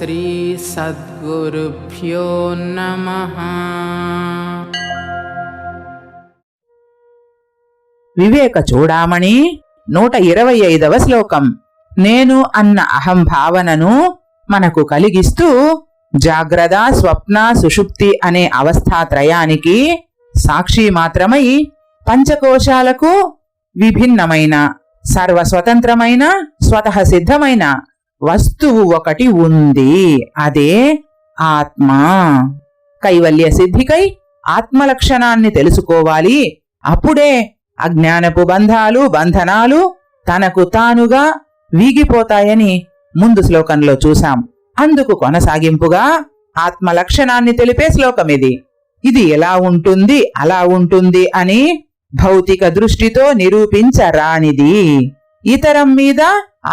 శ్రీ సద్గురుభ్యో నమః. వివేక చూడామణి 125వ శ్లోకం. నేను అన్న అహంభావనను మనకు కలిగిస్తూ జాగ్రత్త, స్వప్న, సుషుప్తి అనే అవస్థాత్రయానికి సాక్షి మాత్రమై పంచకోశాలకు విభిన్నమైన సర్వస్వతంత్రమైన స్వతః సిద్ధమైన వస్తువు ఒకటి ఉంది. అదే ఆత్మ. కైవల్య సిద్ధికై ఆత్మలక్షణాన్ని తెలుసుకోవాలి. అప్పుడే అజ్ఞానపు బంధనాలు తనకు తానుగా వీగిపోతాయని ముందు శ్లోకంలో చూశాం. అందుకు కొనసాగింపుగా ఆత్మలక్షణాన్ని తెలిపే శ్లోకం ఇది. ఇది ఎలా ఉంటుంది, అలా ఉంటుంది అని భౌతిక దృష్టితో నిరూపించరానిది, ఇతరం మీద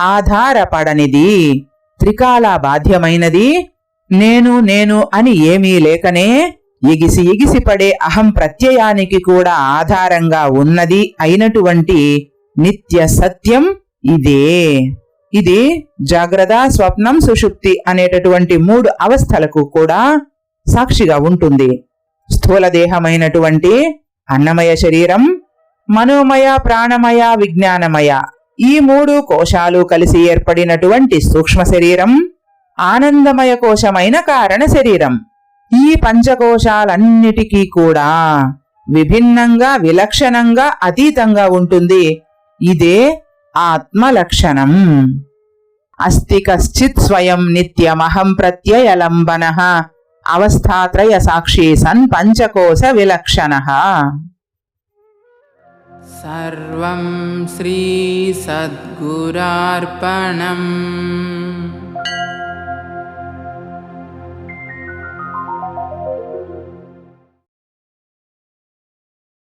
ఆధారపడనిది, త్రికాల బాధ్యమైనది, నేను అని ఏమీ లేకనే ఎగిసి పడే అహం ప్రత్యయానికి కూడా ఆధారంగా ఉన్నది అయినటువంటి నిత్య సత్యం ఇదే. ఇది జాగ్రత్త, స్వప్నం, సుషుప్తి అనేటటువంటి 3 అవస్థలకు కూడా సాక్షిగా ఉంటుంది. స్థూలదేహమైనటువంటి అన్నమయ శరీరం, మనోమయ, ప్రాణమయ, విజ్ఞానమయ ఈ 3 కోశాలు కలిసి ఏర్పడినటువంటి సూక్ష్మ శరీరం, ఆనందమయ కోశమైన కారణ శరీరం. ఈ పంచకోశాలన్నిటికీ కూడా విభిన్నంగా, విలక్షణంగా, అతీతంగా ఉంటుంది. ఇదే ఆత్మలక్షణం. అస్తి కశ్చిత్ స్వయం నిత్యమహం ప్రత్యయలంబనః అవస్థాత్రయ సాక్షి సన్ పంచకోశ విలక్షణః. సర్వం శ్రీ సద్గురార్పణం.